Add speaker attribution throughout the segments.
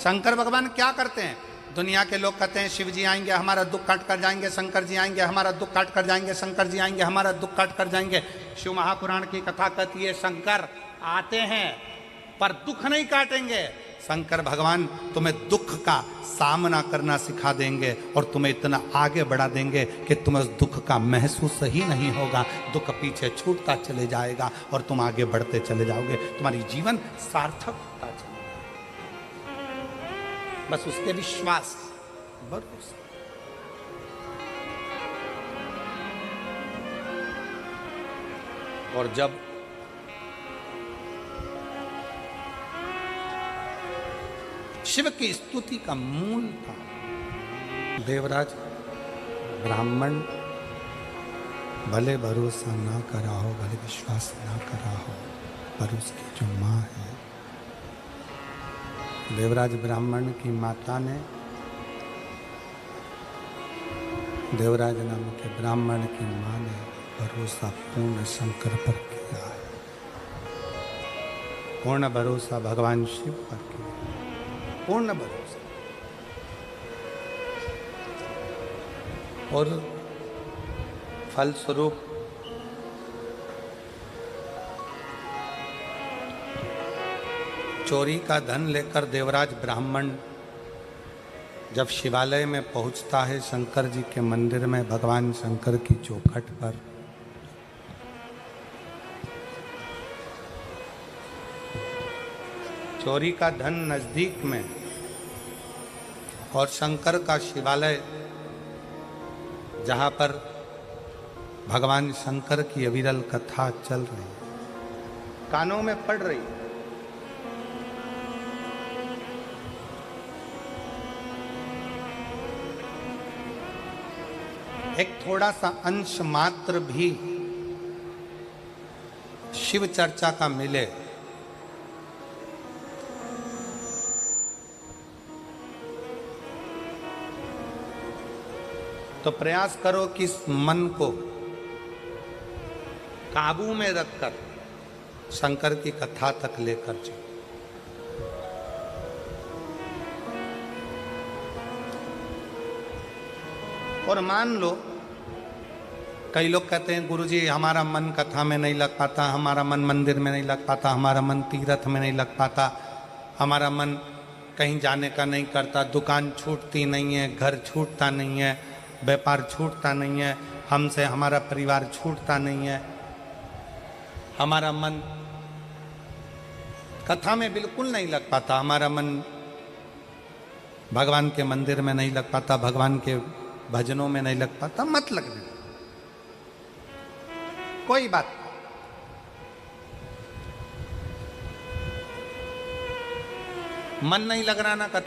Speaker 1: शंकर भगवान क्या करते हैं? दुनिया के लोग कहते हैं शिव जी आएंगे हमारा दुख काट कर जाएंगे, शंकर जी आएंगे हमारा दुख काट कर जाएंगे, शंकर जी आएंगे हमारा दुख काट कर जाएंगे। शिव महापुराण की कथा कहती है शंकर आते हैं पर दुख नहीं काटेंगे। शंकर भगवान तुम्हें दुख का सामना करना सिखा देंगे और तुम्हें इतना आगे बढ़ा देंगे कि तुम्हें उस दुख का महसूस ही नहीं होगा। दुख पीछे छूटता चले जाएगा और तुम आगे बढ़ते चले जाओगे, तुम्हारी जीवन सार्थक होता चले। बस उसके विश्वास भरोसा। और जब शिव की स्तुति का मूल था, देवराज ब्राह्मण भले भरोसा ना करा हो, भले विश्वास ना करा हो, पर उसकी जो माँ है, देवराज ब्राह्मण की माता ने देवराज नाम के ब्राह्मण की माँ ने भरोसा पूर्ण शंकर पर किया है, पूर्ण भरोसा भगवान शिव पर किया, पूर्ण भरोसा। और फलस्वरूप चोरी का धन लेकर देवराज ब्राह्मण जब शिवालय में पहुंचता है, शंकर जी के मंदिर में, भगवान शंकर की चौखट पर, चोरी का धन नजदीक में और शंकर का शिवालय जहां पर भगवान शंकर की अविरल कथा चल रही है, कानों में पड़ रही है। एक थोड़ा सा अंश मात्र भी शिव चर्चा का मिले तो प्रयास करो कि इस मन को काबू में रखकर शंकर की कथा तक लेकर चलो। और मान लो कई लोग कहते हैं गुरुजी हमारा मन कथा में नहीं लग पाता, हमारा मन मंदिर में नहीं लग पाता, हमारा मन तीर्थ में नहीं लग पाता, हमारा मन कहीं जाने का नहीं करता, दुकान छूटती नहीं है, घर छूटता नहीं है, व्यापार छूटता नहीं है, हमसे हमारा परिवार छूटता नहीं है, हमारा मन कथा में बिल्कुल नहीं लग पाता, हमारा मन भगवान के मंदिर में नहीं लग पाता, भगवान के भजनों में नहीं लग पाता। मत लगने, कोई बात। मन नहीं लग रहा ना कर।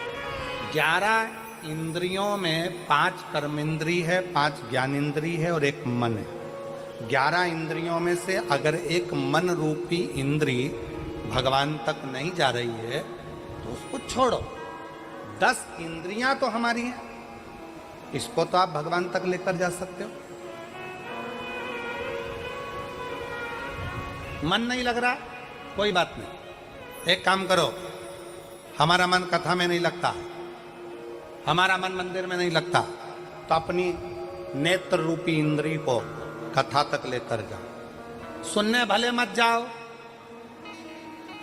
Speaker 1: 11 इंद्रियों में 5 कर्मेंद्री है, 5 ज्ञानेंद्री है और एक मन है। 11 इंद्रियों में से अगर एक मन रूपी इंद्री भगवान तक नहीं जा रही है तो उसको छोड़ो। 10 इंद्रियां तो हमारी हैं, इसको तो आप भगवान तक लेकर जा सकते हो। मन नहीं लग रहा, कोई बात नहीं, एक काम करो, हमारा मन कथा में नहीं लगता, हमारा मन मंदिर में नहीं लगता, तो अपनी नेत्र रूपी इंद्री को कथा तक लेकर जाओ। सुनने भले मत जाओ,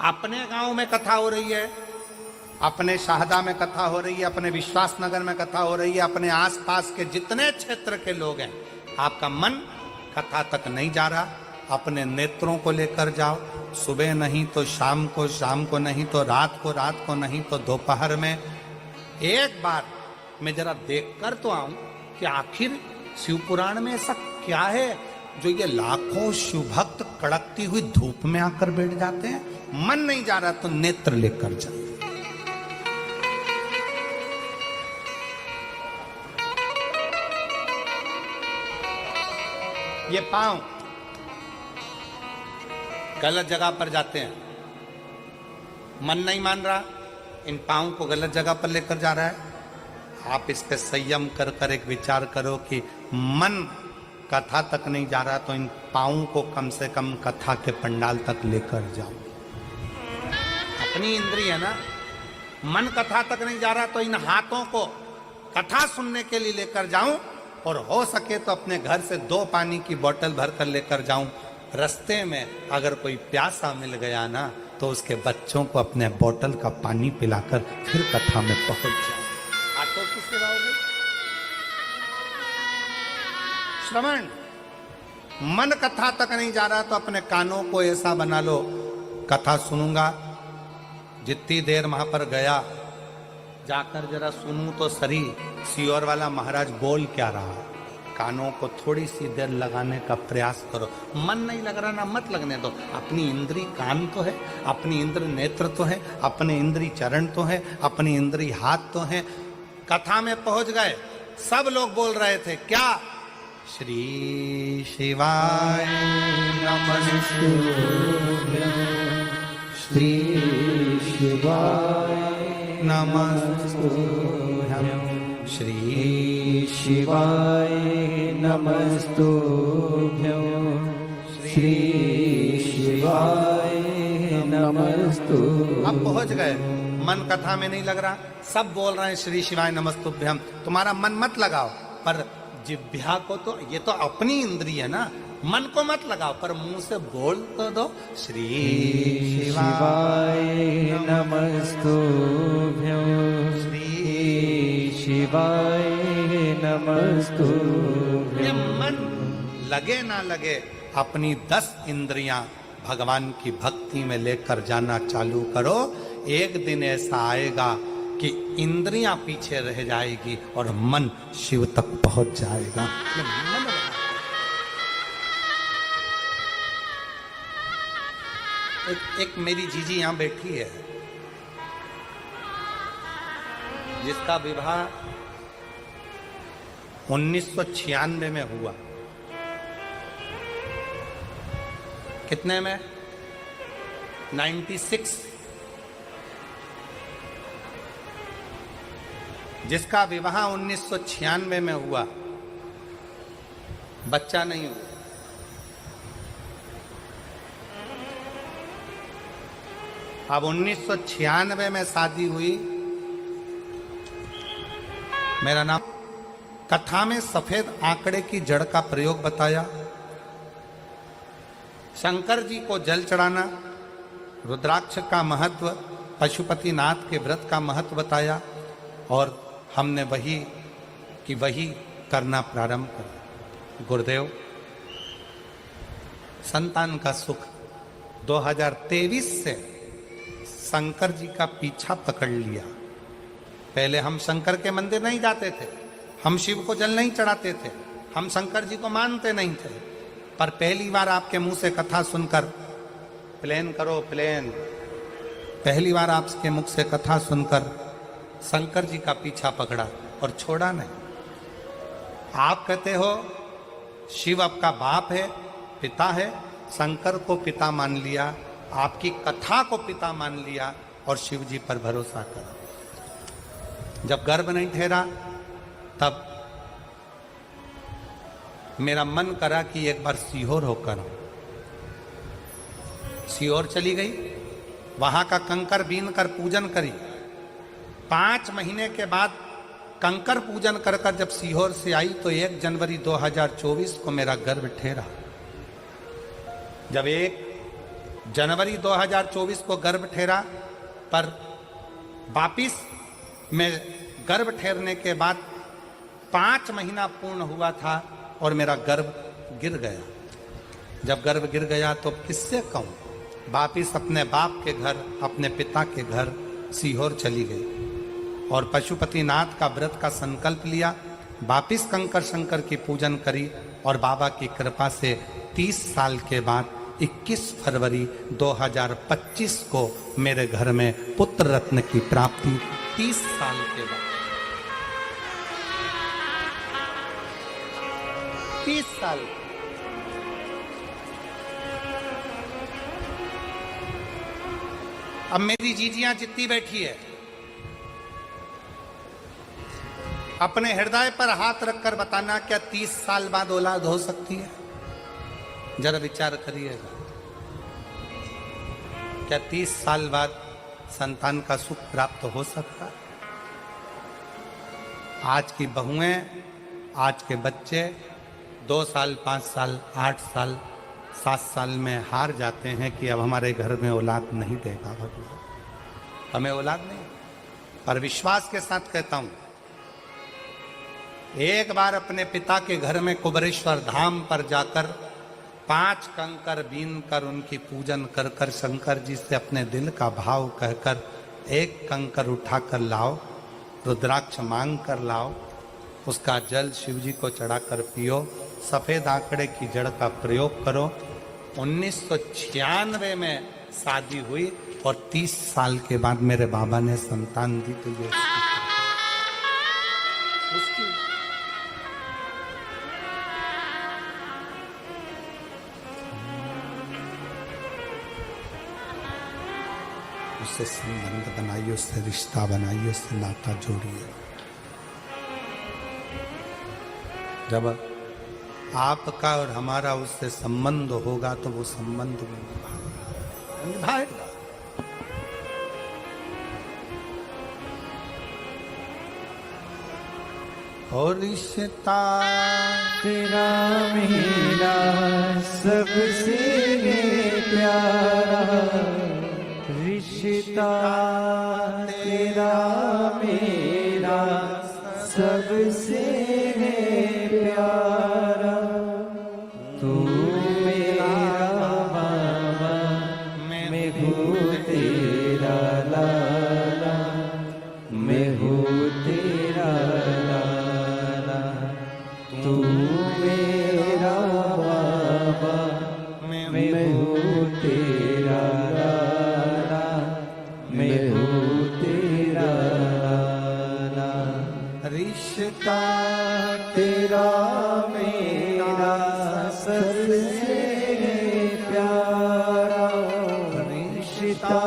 Speaker 1: अपने गांव में कथा हो रही है, अपने शाहदा में कथा हो रही है, अपने विश्वास नगर में कथा हो रही है, अपने आसपास के जितने क्षेत्र के लोग हैं, आपका मन कथा तक नहीं जा रहा, अपने नेत्रों को लेकर जाओ। सुबह नहीं तो शाम को, शाम को नहीं तो रात को नहीं तो दोपहर में एक बार मैं जरा देख कर तो आऊं कि आखिर शिव पुराण में ऐसा क्या है जो ये लाखों शिव भक्त कड़कती हुई धूप में आकर बैठ जाते हैं। मन नहीं जा रहा तो नेत्र लेकर जाओ। ये पांव गलत जगह पर जाते हैं, मन नहीं मान रहा, इन पांव को गलत जगह पर लेकर जा रहा है। आप इस पे संयम कर कर एक विचार करो कि मन कथा तक नहीं जा रहा तो इन पांव को कम से कम कथा के पंडाल तक लेकर जाओ। अपनी इंद्रिय है ना, मन कथा तक नहीं जा रहा तो इन हाथों को कथा सुनने के लिए लेकर जाऊं, और हो सके तो अपने घर से 2 पानी की बोतल भरकर लेकर जाऊं। रास्ते में अगर कोई प्यासा मिल गया ना तो उसके बच्चों को अपने बोतल का पानी पिलाकर फिर कथा में पहुंच जाऊं। आटो की सेवा हो गई। श्रवण, मन कथा तक नहीं जा रहा तो अपने कानों को ऐसा बना लो, कथा सुनूंगा। जितनी देर वहां पर गया, जाकर जरा सुनूं तो सरी सियोर वाला महाराज बोल क्या रहा। कानों को थोड़ी सी देर लगाने का प्रयास करो। मन नहीं लग रहा ना, मत लगने दो। अपनी इंद्री कान तो है, अपनी इंद्र नेत्र तो है, अपने इंद्री चरण तो है, अपनी इंद्री हाथ तो है। कथा में पहुंच गए, सब लोग बोल रहे थे क्या? श्री शिवाय नमस्तुभ्यं, श्री शिवाय नमस्तुभ्यं, श्री
Speaker 2: शिवाय नमस्तुभ्यं, श्री शिवाय नमस्तुभ्यं।
Speaker 1: अब पहुंच गए, मन कथा में नहीं लग रहा, सब बोल रहे हैं श्री शिवाय नमस्तुभ्यं। तुम्हारा मन मत लगाओ, पर जिह्वा को तो, ये तो अपनी इंद्रिय है ना, मन को मत लगाओ, पर मुंह से बोल तो दो श्री
Speaker 2: शिवाय नमस्तुभ्यं, श्री शिवाय नमस्तुभ्यं।
Speaker 1: ये मन लगे ना लगे, अपनी 10 इंद्रियां भगवान की भक्ति में लेकर जाना चालू करो। एक दिन ऐसा आएगा कि इंद्रियां पीछे रह जाएगी और मन शिव तक पहुंच जाएगा। ये मन एक मेरी जीजी यहां बैठी है, जिसका विवाह 1996 में हुआ। कितने में? 96। जिसका विवाह 1996 में हुआ, बच्चा नहीं हुआ। अब 1996 में शादी हुई। मेरा नाम, कथा में सफेद आंकड़े की जड़ का प्रयोग बताया, शंकर जी को जल चढ़ाना, रुद्राक्ष का महत्व, पशुपतिनाथ के व्रत का महत्व बताया, और हमने वही करना प्रारंभ करा। गुरुदेव, संतान का सुख 2023 से शंकर जी का पीछा पकड़ लिया। पहले हम शंकर के मंदिर नहीं जाते थे, हम शिव को जल नहीं चढ़ाते थे, हम शंकर जी को मानते नहीं थे, पर पहली बार आपके मुंह से कथा सुनकर, प्लेन करो प्लेन, पहली बार आपके मुख से कथा सुनकर शंकर जी का पीछा पकड़ा और छोड़ा नहीं। आप कहते हो शिव आपका बाप है, पिता है, शंकर को पिता मान लिया, आपकी कथा को पिता मान लिया और शिव जी पर भरोसा करा। जब गर्भ नहीं ठहरा तब मेरा मन करा कि एक बार सीहोर होकर आऊं। सीहोर चली गई, वहां का कंकर बीन कर पूजन करी। 5 महीने के बाद कंकर पूजन कर कर जब सीहोर से आई तो 1 जनवरी 2024 को मेरा गर्भ ठहरा। जब 1 जनवरी 2024 को गर्भ ठहरा, पर वापिस में गर्भ ठहरने के बाद 5 महीना पूर्ण हुआ था और मेरा गर्भ गिर गया। जब गर्भ गिर गया तो किससे कहूँ, वापिस अपने बाप के घर, अपने पिता के घर सीहोर चली गई और पशुपतिनाथ का व्रत का संकल्प लिया। वापिस कंकर शंकर की पूजन करी और बाबा की कृपा से 30 साल के बाद 21 फरवरी 2025 को मेरे घर में पुत्र रत्न की प्राप्ति। 30 साल के बाद, 30 साल। अब मेरी जीजियां जितनी बैठी है, अपने हृदय पर हाथ रखकर बताना, क्या 30 साल बाद औलाद हो सकती है? जरा विचार करिएगा। क्या 30 साल बाद संतान का सुख प्राप्त हो सकता है। आज की बहुएं, आज के बच्चे 2 साल, 5 साल, 8 साल, 7 साल में हार जाते हैं कि अब हमारे घर में औलाद नहीं देगा भगवान, हमें औलाद नहीं। पर विश्वास के साथ कहता हूं, एक बार अपने पिता के घर में कुबरेश्वर धाम पर जाकर 5 कंकर बीन कर उनकी पूजन कर कर शंकर जी से अपने दिल का भाव कहकर 1 कंकर उठाकर लाओ, रुद्राक्ष मांग कर लाओ, उसका जल शिव जी को चढ़ाकर पियो, सफेद आंकड़े की जड़ का प्रयोग करो। 1996 में शादी हुई और 30 साल के बाद मेरे बाबा ने संतान दी। तो ये उसकी उससे संबंध बनाइए, उससे रिश्ता बनाइए, उससे नाता जोड़िए। जब आपका और हमारा उससे संबंध होगा तो वो संबंध निभाएगा। और रिश्ता
Speaker 2: तेरा मेरा सबसे प्यारा, रिश्ता तेरा मेरा सबसे प्यारा, तू मेरा बाबा, मैं हूँ तेरा लाला, मैं हूँ तेरा लाला, तू मेरा बाबा, मैं हूँ तेरा लाला, मैं हूँ तेरा लाला।
Speaker 1: रिश्ता
Speaker 2: तेरा मेरा सबसे प्यारा, रिश्ता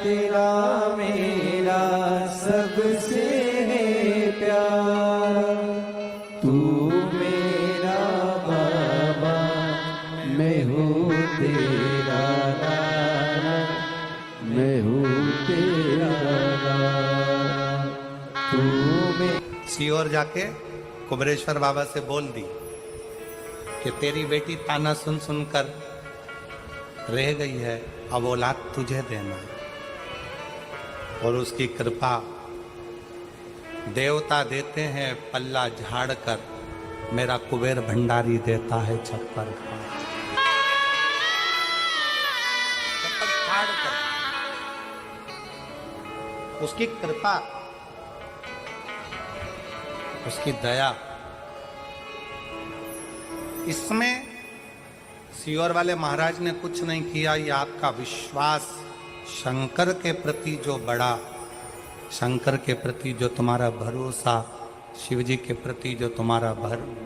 Speaker 2: तेरा मेरा सबसे प्यारा, तू मेरा बाबा, मैं हूँ तेरा लाला, मैं हूँ तेरा लाला, तू मेरा।
Speaker 1: सीहोर जाके कुबरेश्वर बाबा से बोल दी कि तेरी बेटी ताना सुन सुनकर रह गई है, अब औलाद तुझे देना है। और उसकी कृपा देवता देते हैं पल्ला झाड़ कर, मेरा कुबेर भंडारी देता है छप्पर फाड़ कर। उसकी कृपा, उसकी दया। इसमें सीहोर वाले महाराज ने कुछ नहीं किया, ये आपका विश्वास शंकर के प्रति जो बड़ा, शंकर के प्रति जो तुम्हारा भरोसा, शिव जी के प्रति जो तुम्हारा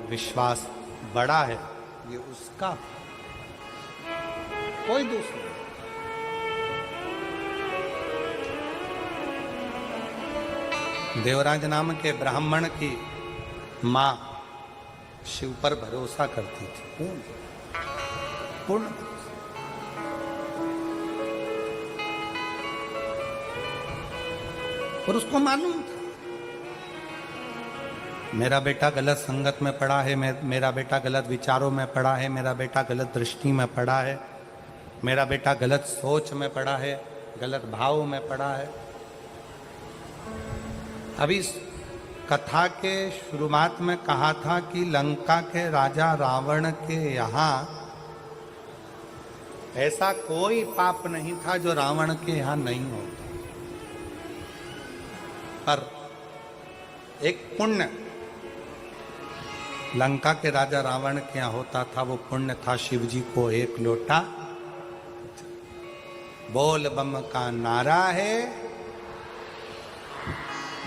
Speaker 1: विश्वास बड़ा है, ये उसका, कोई दूसरा। देवराज नाम के ब्राह्मण की मां शिव पर भरोसा करती थी, पूर्ण। और उसको मालूम था मेरा बेटा गलत संगत में पड़ा है, मेरा बेटा गलत विचारों में पड़ा है, मेरा बेटा गलत दृष्टि में पड़ा है, मेरा बेटा गलत सोच में पड़ा है, गलत भाव में पड़ा है। अभी कथा के शुरुआत में कहा था कि लंका के राजा रावण के यहाँ ऐसा कोई पाप नहीं था जो रावण के यहाँ नहीं होता, पर एक पुण्य लंका के राजा रावण के यहाँ होता था। वो पुण्य था शिव जी को 1 लोटा, बोल बम का नारा है,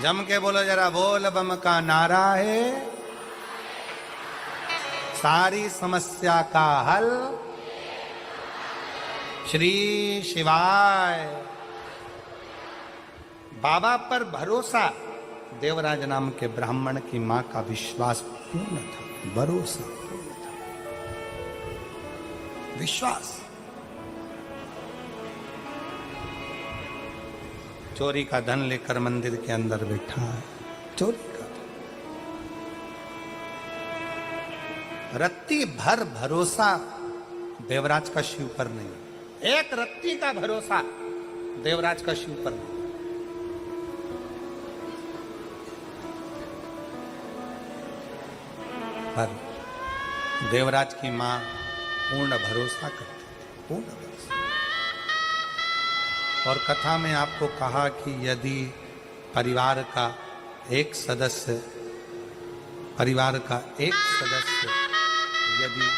Speaker 1: जम के बोलो जरा, बोल बम का नारा है, सारी समस्या का हल श्री शिवाय। बाबा पर भरोसा, देवराज नाम के ब्राह्मण की मां का विश्वास पूर्ण था, भरोसा पूर्ण था, विश्वास। चोरी का धन लेकर मंदिर के अंदर बैठा है, चोरी का धन। रत्ती भर भरोसा देवराज का शिव पर नहीं, एक रत्ती का भरोसा देवराज का शिव पर नहीं। पर देवराज की मां पूर्ण भरोसा करती थी, पूर्ण भरोसा। और कथा में आपको कहा कि यदि परिवार का एक सदस्य यदि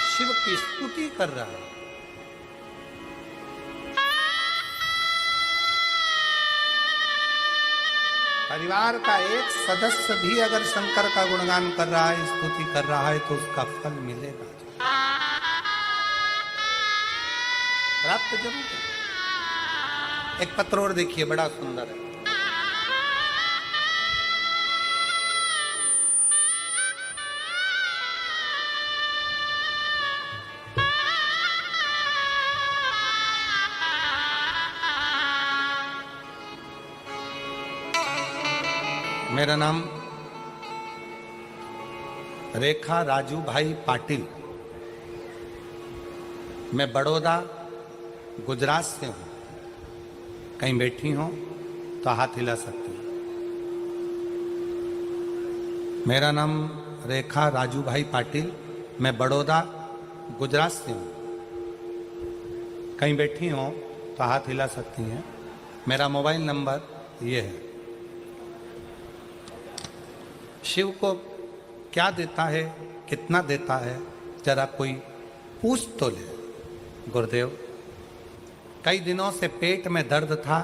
Speaker 1: शिव की स्तुति कर रहा है, परिवार का एक सदस्य भी अगर शंकर का गुणगान कर रहा है, स्तुति कर रहा है, तो उसका फल मिलेगा, प्राप्त जरूर है। एक पत्र और देखिए, बड़ा सुंदर है। मेरा नाम रेखा राजू भाई पाटिल, मैं बड़ौदा गुजरात से हूं। कहीं बैठी हो तो हाथ हिला सकती हूं। मेरा नाम रेखा राजू भाई पाटिल, मैं बड़ौदा गुजरात से हूं। कहीं बैठी हो तो हाथ हिला सकती हैं। मेरा मोबाइल नंबर ये है। शिव को क्या देता है, कितना देता है, जरा कोई पूछ तो ले। गुरुदेव, कई दिनों से पेट में दर्द था,